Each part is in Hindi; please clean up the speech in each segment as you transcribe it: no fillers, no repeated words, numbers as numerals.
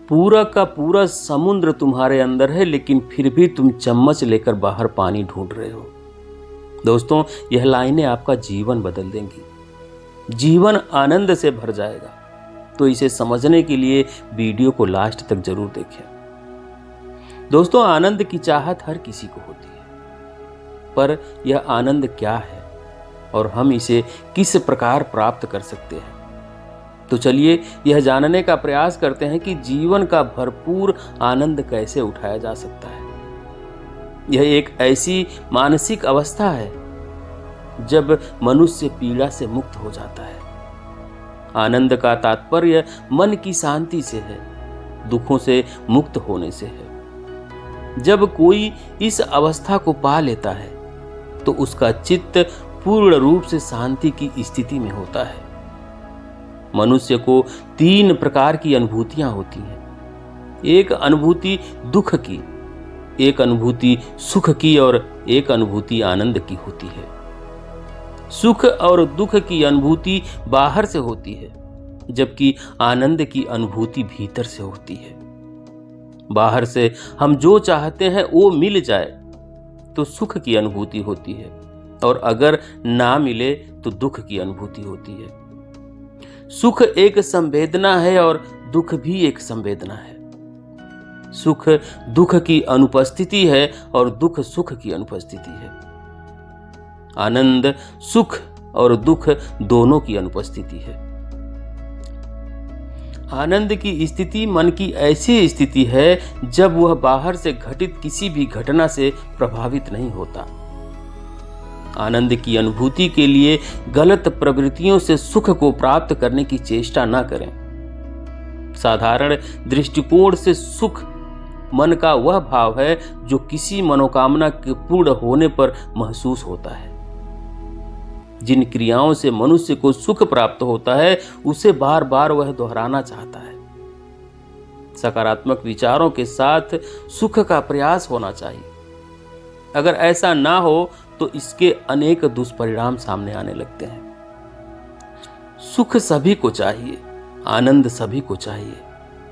पूरा का पूरा समुद्र तुम्हारे अंदर है, लेकिन फिर भी तुम चम्मच लेकर बाहर पानी ढूंढ रहे हो। दोस्तों, यह लाइनें आपका जीवन बदल देंगी, जीवन आनंद से भर जाएगा। तो इसे समझने के लिए वीडियो को लास्ट तक जरूर देखें। दोस्तों, आनंद की चाहत हर किसी को होती है, पर यह आनंद क्या है और हम इसे किस प्रकार प्राप्त कर सकते हैं? तो चलिए यह जानने का प्रयास करते हैं कि जीवन का भरपूर आनंद कैसे उठाया जा सकता है। यह एक ऐसी मानसिक अवस्था है जब मनुष्य पीड़ा से मुक्त हो जाता है। आनंद का तात्पर्य मन की शांति से है, दुखों से मुक्त होने से है। जब कोई इस अवस्था को पा लेता है तो उसका चित्त पूर्ण रूप से शांति की स्थिति में होता है। मनुष्य को 3 प्रकार की अनुभूतियां होती हैं। एक अनुभूति दुख की, एक अनुभूति सुख की और एक अनुभूति आनंद की होती है। सुख और दुख की अनुभूति बाहर से होती है, जबकि आनंद की अनुभूति भीतर से होती है। बाहर से हम जो चाहते हैं वो मिल जाए तो सुख की अनुभूति होती है, और अगर ना मिले तो दुख की अनुभूति होती है। सुख एक संवेदना है और दुख भी एक संवेदना है। सुख दुख की अनुपस्थिति है और दुख सुख की अनुपस्थिति है। आनंद सुख और दुख दोनों की अनुपस्थिति है। आनंद की स्थिति मन की ऐसी स्थिति है जब वह बाहर से घटित किसी भी घटना से प्रभावित नहीं होता। आनंद की अनुभूति के लिए गलत प्रवृत्तियों से सुख को प्राप्त करने की चेष्टा न करें। साधारण दृष्टिकोण से सुख मन का वह भाव है जो किसी मनोकामना के पूर्ण होने पर महसूस होता है। जिन क्रियाओं से मनुष्य को सुख प्राप्त होता है उसे बार बार वह दोहराना चाहता है। सकारात्मक विचारों के साथ सुख का प्रयास होना चाहिए। अगर ऐसा ना हो तो इसके अनेक दुष्परिणाम सामने आने लगते हैं। सुख सभी को चाहिए, आनंद सभी को चाहिए,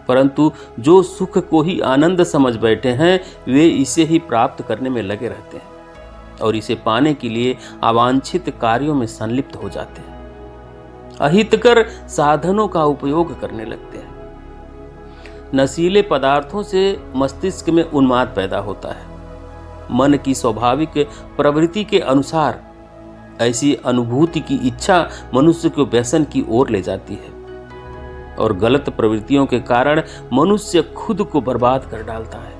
परंतु जो सुख को ही आनंद समझ बैठे हैं वे इसे ही प्राप्त करने में लगे रहते हैं और इसे पाने के लिए अवांछित कार्यों में संलिप्त हो जाते हैं। अहितकर साधनों का उपयोग करने लगते हैं। नशीले पदार्थों से मस्तिष्क में उन्माद पैदा होता है। मन की स्वाभाविक प्रवृत्ति के अनुसार ऐसी अनुभूति की इच्छा मनुष्य को व्यसन की ओर ले जाती है और गलत प्रवृत्तियों के कारण मनुष्य खुद को बर्बाद कर डालता है।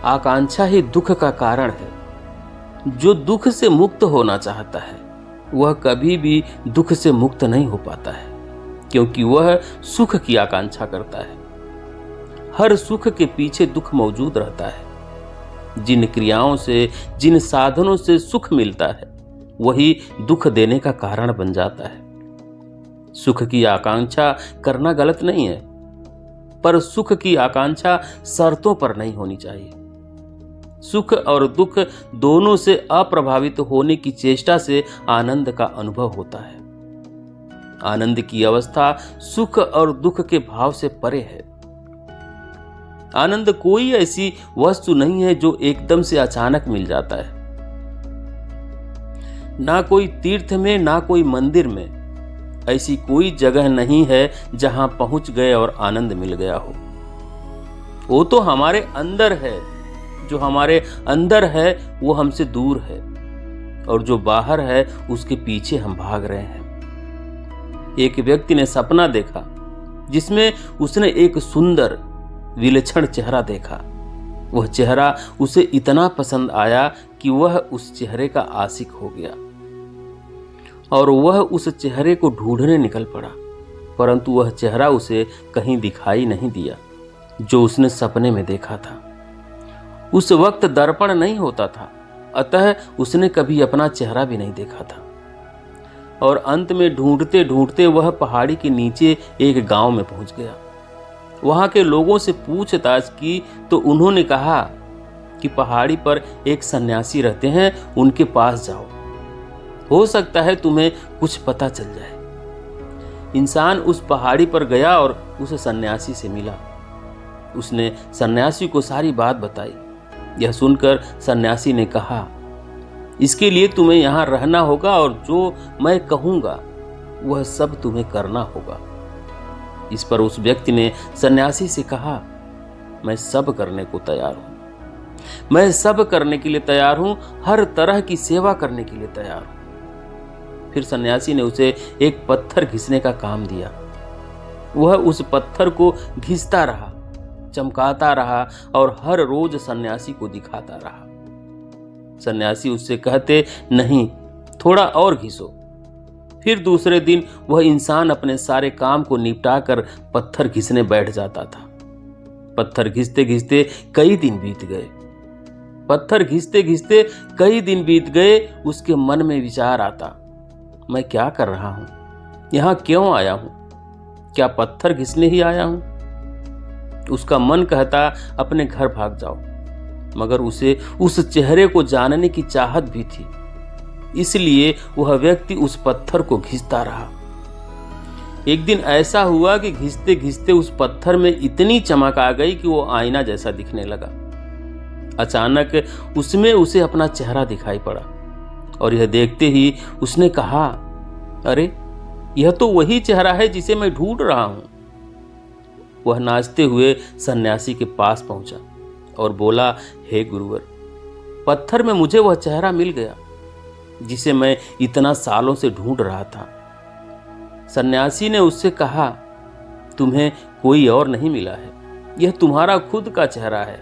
आकांक्षा ही दुख का कारण है। जो दुख से मुक्त होना चाहता है वह कभी भी दुख से मुक्त नहीं हो पाता है, क्योंकि वह सुख की आकांक्षा करता है। हर सुख के पीछे दुख मौजूद रहता है। जिन क्रियाओं से, जिन साधनों से सुख मिलता है वही दुख देने का कारण बन जाता है। सुख की आकांक्षा करना गलत नहीं है, पर सुख की आकांक्षा शर्तों पर नहीं होनी चाहिए। सुख और दुख दोनों से अप्रभावित होने की चेष्टा से आनंद का अनुभव होता है। आनंद की अवस्था सुख और दुख के भाव से परे है। आनंद कोई ऐसी वस्तु नहीं है जो एकदम से अचानक मिल जाता है। ना कोई तीर्थ में, ना कोई मंदिर में ऐसी कोई जगह नहीं है जहां पहुंच गए और आनंद मिल गया हो। वो तो हमारे अंदर है। जो हमारे अंदर है वो हमसे दूर है, और जो बाहर है उसके पीछे हम भाग रहे हैं। एक व्यक्ति ने सपना देखा जिसमें उसने एक सुंदर विलक्षण चेहरा देखा। वह चेहरा उसे इतना पसंद आया कि वह उस चेहरे का आशिक हो गया और वह उस चेहरे को ढूंढने निकल पड़ा, परंतु वह चेहरा उसे कहीं दिखाई नहीं दिया जो उसने सपने में देखा था। उस वक्त दर्पण नहीं होता था, अतः उसने कभी अपना चेहरा भी नहीं देखा था। और अंत में ढूंढते ढूंढते वह पहाड़ी के नीचे एक गांव में पहुंच गया। वहां के लोगों से पूछताछ की तो उन्होंने कहा कि पहाड़ी पर एक सन्यासी रहते हैं, उनके पास जाओ, हो सकता है तुम्हें कुछ पता चल जाए। इंसान उस पहाड़ी पर गया और उस सन्यासी से मिला। उसने सन्यासी को सारी बात बताई। यह सुनकर सन्यासी ने कहा, इसके लिए तुम्हें यहाँ रहना होगा और जो मैं कहूँगा वह सब तुम्हें करना होगा। इस पर उस व्यक्ति ने सन्यासी से कहा, मैं सब करने को तैयार हूँ, मैं सब करने के लिए तैयार हूँ, हर तरह की सेवा करने के लिए तैयार हूँ। फिर सन्यासी ने उसे एक पत्थर घिसने का काम दिया। वह उस पत्थर को घिसता रहा, चमकाता रहा और हर रोज सन्यासी को दिखाता रहा। सन्यासी उससे कहते, नहीं, थोड़ा और घिसो। फिर दूसरे दिन वह इंसान अपने सारे काम को निपटाकर पत्थर घिसने बैठ जाता था। पत्थर घिसते घिसते कई दिन बीत गए। पत्थर घिसते घिसते कई दिन बीत गए। उसके मन में विचार आता, मैं क्या कर रहा हूं, यहां क्यों आया हूं, क्या पत्थर घिसने ही आया हूं? उसका मन कहता, अपने घर भाग जाओ, मगर उसे उस चेहरे को जानने की चाहत भी थी, इसलिए वह व्यक्ति उस पत्थर को घिसता रहा। एक दिन ऐसा हुआ कि घिसते घिसते उस पत्थर में इतनी चमक आ गई कि वो आईना जैसा दिखने लगा। अचानक उसमें उसे अपना चेहरा दिखाई पड़ा और यह देखते ही उसने कहा, अरे यह तो वही चेहरा है जिसे मैं ढूंढ रहा हूं। वह नाचते हुए सन्यासी के पास पहुंचा और बोला, हे गुरुवर, पत्थर में मुझे वह चेहरा मिल गया जिसे मैं इतना सालों से ढूंढ रहा था। सन्यासी ने उससे कहा, तुम्हें कोई और नहीं मिला है, यह तुम्हारा खुद का चेहरा है।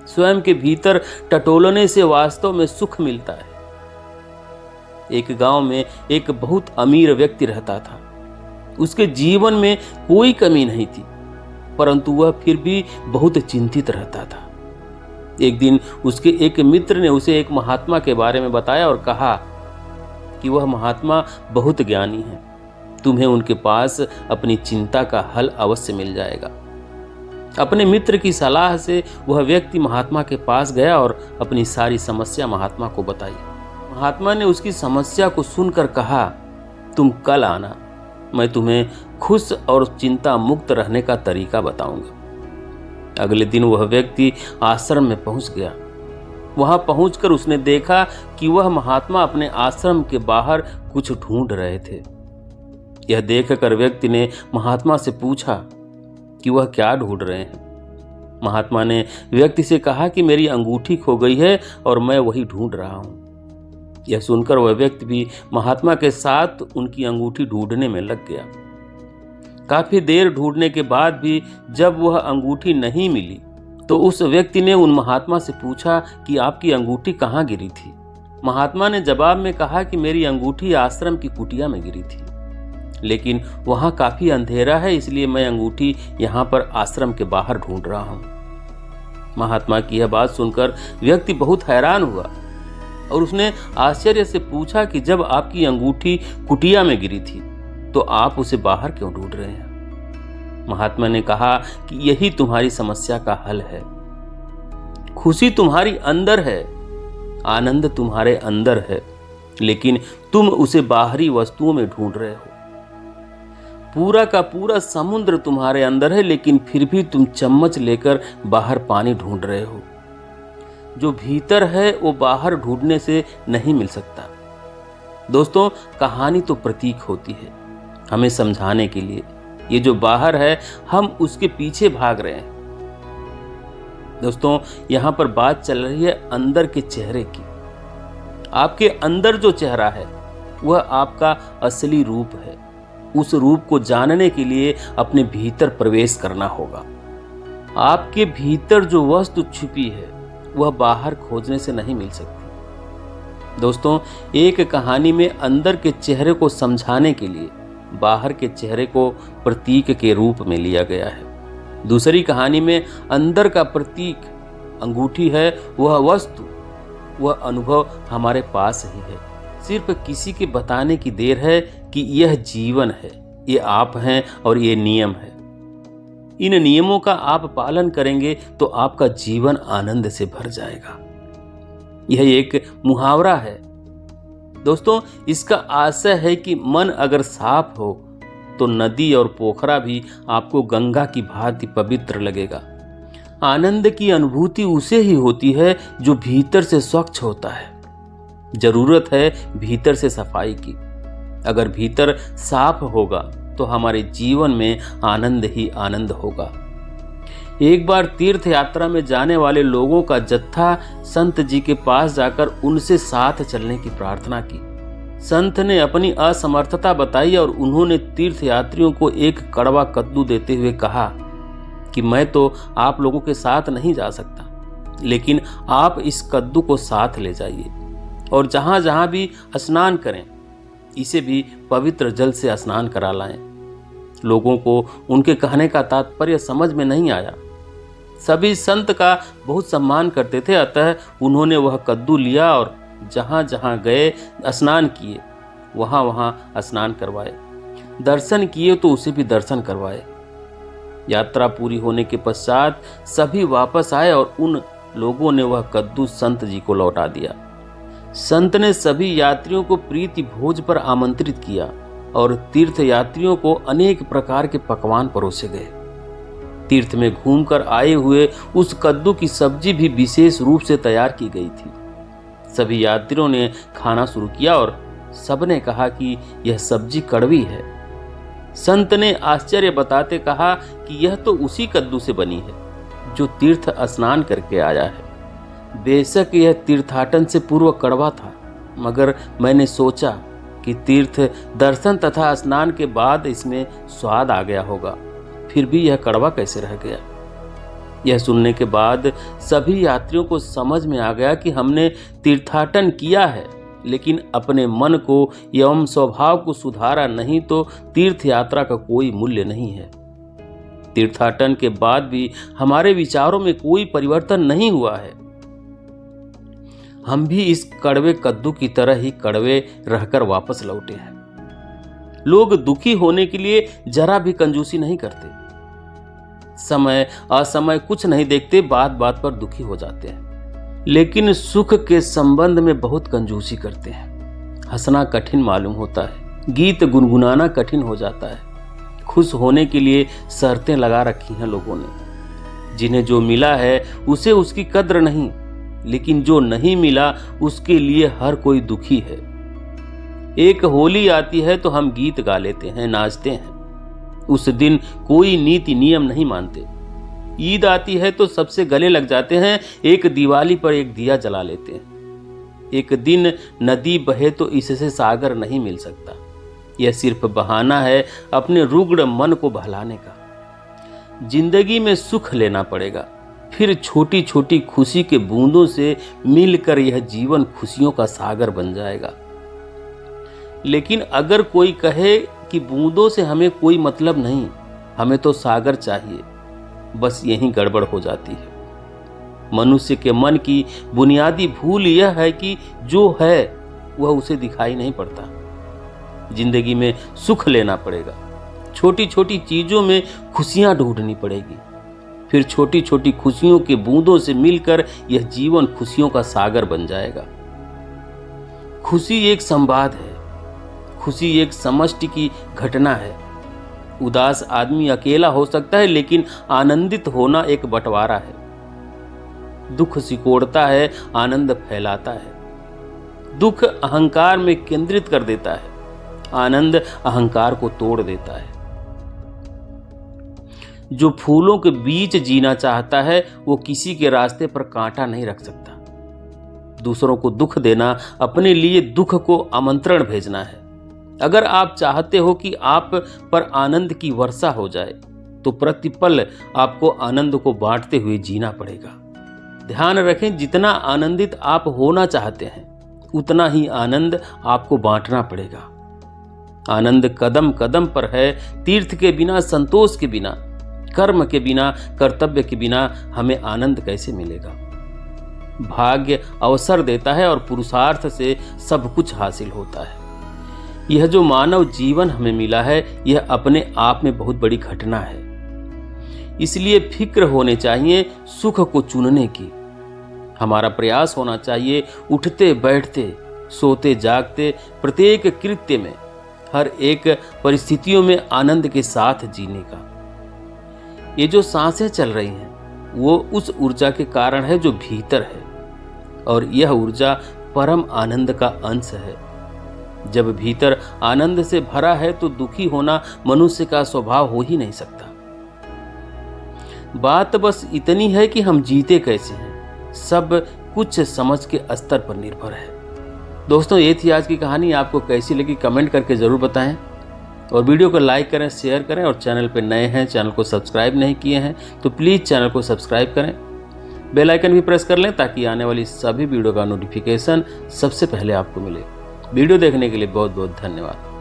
स्वयं के भीतर टटोलने से वास्तव में सुख मिलता है। एक गांव में एक बहुत अमीर व्यक्ति रहता था। उसके जीवन में कोई कमी नहीं थी, परंतु वह फिर भी बहुत चिंतित रहता था। एक दिन उसके एक मित्र ने उसे एक महात्मा के बारे में बताया और कहा कि वह महात्मा बहुत ज्ञानी है, तुम्हें उनके पास अपनी चिंता का हल अवश्य मिल जाएगा। अपने मित्र की सलाह से वह व्यक्ति महात्मा के पास गया और अपनी सारी समस्या महात्मा को बताई। महात्मा ने उसकी समस्या को सुनकर कहा, तुम कल आना, मैं तुम्हें खुश और चिंता मुक्त रहने का तरीका बताऊंगा। अगले दिन वह व्यक्ति आश्रम में पहुंच गया। वहां पहुंचकर उसने देखा कि वह महात्मा अपने आश्रम के बाहर कुछ ढूंढ रहे थे। यह देखकर व्यक्ति ने महात्मा से पूछा कि वह क्या ढूंढ रहे हैं। महात्मा ने व्यक्ति से कहा कि मेरी अंगूठी खो गई है और मैं वही ढूंढ रहा हूं। यह सुनकर वह व्यक्ति भी महात्मा के साथ उनकी अंगूठी ढूंढने में लग गया। काफी देर ढूंढने के बाद भी जब वह अंगूठी नहीं मिली तो उस व्यक्ति ने उन महात्मा से पूछा कि आपकी अंगूठी कहाँ गिरी थी। महात्मा ने जवाब में कहा कि मेरी अंगूठी आश्रम की कुटिया में गिरी थी, लेकिन वहां काफी अंधेरा है, इसलिए मैं अंगूठी यहाँ पर आश्रम के बाहर ढूंढ रहा हूँ। महात्मा की यह बात सुनकर व्यक्ति बहुत हैरान हुआ और उसने आश्चर्य से पूछा कि जब आपकी अंगूठी कुटिया में गिरी थी तो आप उसे बाहर क्यों ढूंढ रहे हैं। महात्मा ने कहा कि यही तुम्हारी समस्या का हल है। खुशी तुम्हारी अंदर है, आनंद तुम्हारे अंदर है, लेकिन तुम उसे बाहरी वस्तुओं में ढूंढ रहे हो। पूरा का पूरा समुद्र तुम्हारे अंदर है, लेकिन फिर भी तुम चम्मच लेकर बाहर पानी ढूंढ रहे हो। जो भीतर है वो बाहर ढूंढने से नहीं मिल सकता। दोस्तों, कहानी तो प्रतीक होती है हमें समझाने के लिए। ये जो बाहर है हम उसके पीछे भाग रहे हैं। दोस्तों, यहां पर बात चल रही है अंदर के चेहरे की। आपके अंदर जो चेहरा है वह आपका असली रूप है। उस रूप को जानने के लिए अपने भीतर प्रवेश करना होगा। आपके भीतर जो वस्तु छिपी है वह बाहर खोजने से नहीं मिल सकती। दोस्तों, एक कहानी में अंदर के चेहरे को समझाने के लिए बाहर के चेहरे को प्रतीक के रूप में लिया गया है। दूसरी कहानी में अंदर का प्रतीक अंगूठी है, वह वस्तु, वह अनुभव हमारे पास ही है। सिर्फ किसी के बताने की देर है कि यह जीवन है, ये आप हैं और ये नियम है। इन नियमों का आप पालन करेंगे तो आपका जीवन आनंद से भर जाएगा। यह एक मुहावरा है। दोस्तों, इसका आशय है कि मन अगर साफ हो तो नदी और पोखरा भी आपको गंगा की भांति पवित्र लगेगा। आनंद की अनुभूति उसे ही होती है जो भीतर से स्वच्छ होता है। जरूरत है भीतर से सफाई की। अगर भीतर साफ होगा तो हमारे जीवन में आनंद ही आनंद होगा। एक बार तीर्थ यात्रा में जाने वाले लोगों का जत्था संत जी के पास जाकर उनसे साथ चलने की प्रार्थना की। संत ने अपनी असमर्थता बताई और उन्होंने तीर्थ यात्रियों को एक कड़वा कद्दू देते हुए कहा कि मैं तो आप लोगों के साथ नहीं जा सकता, लेकिन आप इस कद्दू को साथ ले जाइए और जहां जहां भी स्नान करें इसे भी पवित्र जल से स्नान करा लाएं। लोगों को उनके कहने का तात्पर्य समझ में नहीं आया। सभी संत का बहुत सम्मान करते थे, अतः उन्होंने वह कद्दू लिया और जहां जहां गए स्नान किए, वहां वहां स्नान करवाए। दर्शन किए तो उसे भी दर्शन करवाए। यात्रा पूरी होने के पश्चात सभी वापस आए और उन लोगों ने वह कद्दू संत जी को लौटा दिया। संत ने सभी यात्रियों को प्रीति भोज पर आमंत्रित किया और तीर्थ यात्रियों को अनेक प्रकार के पकवान परोसे गए। तीर्थ में घूमकर आए हुए उस कद्दू की सब्जी भी विशेष रूप से तैयार की गई थी। सभी यात्रियों ने खाना शुरू किया और सबने कहा कि यह सब्जी कड़वी है। संत ने आश्चर्य बताते कहा कि यह तो उसी कद्दू से बनी है जो तीर्थ स्नान करके आया है। बेशक यह तीर्थाटन से पूर्व कड़वा था, मगर मैंने सोचा कि तीर्थ दर्शन तथा स्नान के बाद इसमें स्वाद आ गया होगा, फिर भी यह कड़वा कैसे रह गया। यह सुनने के बाद सभी यात्रियों को समझ में आ गया कि हमने तीर्थाटन किया है, लेकिन अपने मन को एवं स्वभाव को सुधारा नहीं तो तीर्थ यात्रा का कोई मूल्य नहीं है। तीर्थाटन के बाद भी हमारे विचारों में कोई परिवर्तन नहीं हुआ है। हम भी इस कड़वे कद्दू की तरह ही कड़वे रहकर वापस लौटे हैं। लोग दुखी होने के लिए जरा भी कंजूसी नहीं करते। समय असमय कुछ नहीं देखते, बात बात पर दुखी हो जाते हैं, लेकिन सुख के संबंध में बहुत कंजूसी करते हैं। हंसना कठिन मालूम होता है, गीत गुनगुनाना कठिन हो जाता है। खुश होने के लिए शर्तें लगा रखी हैं लोगों ने। जिन्हें जो मिला है उसे उसकी कद्र नहीं, लेकिन जो नहीं मिला उसके लिए हर कोई दुखी है। एक होली आती है तो हम गीत गा लेते हैं, नाचते हैं। उस दिन कोई नीति नियम नहीं मानते। ईद आती है तो सबसे गले लग जाते हैं, एक दिवाली पर एक दिया जला लेते हैं। एक दिन नदी बहे तो इससे सागर नहीं मिल सकता। यह सिर्फ बहाना है अपने रुग्ण मन को बहलाने का। जिंदगी में सुख लेना पड़ेगा, फिर छोटी छोटी खुशी के बूंदों से मिलकर यह जीवन खुशियों का सागर बन जाएगा। लेकिन अगर कोई कहे कि बूंदों से हमें कोई मतलब नहीं, हमें तो सागर चाहिए, बस यही गड़बड़ हो जाती है। मनुष्य के मन की बुनियादी भूल यह है कि जो है वह उसे दिखाई नहीं पड़ता। जिंदगी में सुख लेना पड़ेगा, छोटी छोटी चीजों में खुशियां ढूंढनी पड़ेगी, फिर छोटी छोटी खुशियों के बूंदों से मिलकर यह जीवन खुशियों का सागर बन जाएगा। खुशी एक संवाद है, खुशी एक समष्टि की घटना है। उदास आदमी अकेला हो सकता है, लेकिन आनंदित होना एक बंटवारा है। दुख सिकोड़ता है, आनंद फैलाता है। दुख अहंकार में केंद्रित कर देता है, आनंद अहंकार को तोड़ देता है। जो फूलों के बीच जीना चाहता है वो किसी के रास्ते पर कांटा नहीं रख सकता। दूसरों को दुख देना अपने लिए दुख को आमंत्रण भेजना है। अगर आप चाहते हो कि आप पर आनंद की वर्षा हो जाए तो प्रतिपल आपको आनंद को बांटते हुए जीना पड़ेगा। ध्यान रखें, जितना आनंदित आप होना चाहते हैं उतना ही आनंद आपको बांटना पड़ेगा। आनंद कदम कदम पर है। तीर्थ के बिना, संतोष के बिना, कर्म के बिना, कर्तव्य के बिना हमें आनंद कैसे मिलेगा। भाग्य अवसर देता है और पुरुषार्थ से सब कुछ हासिल होता है। यह जो मानव जीवन हमें मिला है यह अपने आप में बहुत बड़ी घटना है। इसलिए फिक्र होने चाहिए सुख को चुनने की। हमारा प्रयास होना चाहिए उठते बैठते, सोते जागते, प्रत्येक कृत्य में, हर एक परिस्थितियों में आनंद के साथ जीने का। ये जो सांसें चल रही हैं वो उस ऊर्जा के कारण है जो भीतर है, और यह ऊर्जा परम आनंद का अंश है। जब भीतर आनंद से भरा है तो दुखी होना मनुष्य का स्वभाव हो ही नहीं सकता। बात बस इतनी है कि हम जीते कैसे हैं, सब कुछ समझ के स्तर पर निर्भर है। दोस्तों, ये थी आज की कहानी। आपको कैसी लगी कमेंट करके ज़रूर बताएं, और वीडियो को लाइक करें, शेयर करें, और चैनल पर नए हैं, चैनल को सब्सक्राइब नहीं किए हैं तो प्लीज़ चैनल को सब्सक्राइब करें, बेल आइकन भी प्रेस कर लें ताकि आने वाली सभी वीडियो का नोटिफिकेशन सबसे पहले आपको मिले। वीडियो देखने के लिए बहुत बहुत धन्यवाद।